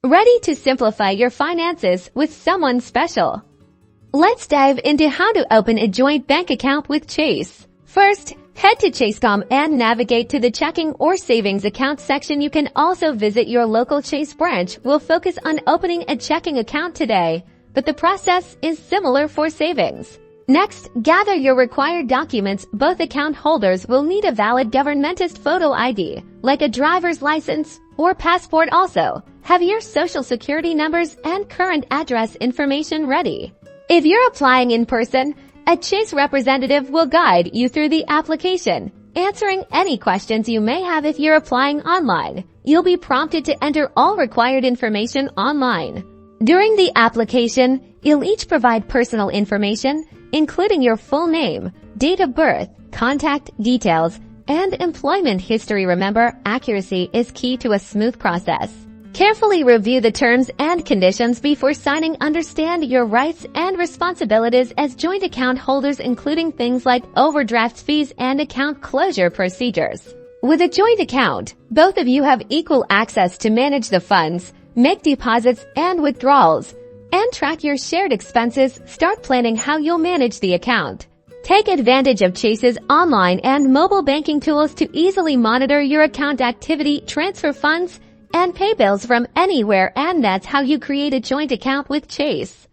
Ready to simplify your finances with someone special? Let's dive into how to open a joint bank account with Chase. First, head to Chase.com and navigate to the checking or savings account section. You can also visit your local Chase branch. We'll focus on opening a checking account today, but the process is similar for savings. Next, gather your required documents. Both account holders will need a valid governmentist photo ID, like a driver's license or passport. Also, have your social security numbers and current address information ready. If you're applying in person, a Chase representative will guide you through the application, answering any questions you may have. If you're applying online, you'll be prompted to enter all required information online. During the application, you'll each provide personal information, including your full name, date of birth, contact details, and employment history. Remember, accuracy is key to a smooth process. Carefully review the terms and conditions before signing. Understand your rights and responsibilities as joint account holders, including things like overdraft fees and account closure procedures. With a joint account, both of you have equal access to manage the funds, make deposits and withdrawals, and track your shared expenses. Start planning how you'll manage the account. Take advantage of Chase's online and mobile banking tools to easily monitor your account activity, transfer funds, and pay bills from anywhere. And that's how you create a joint account with Chase.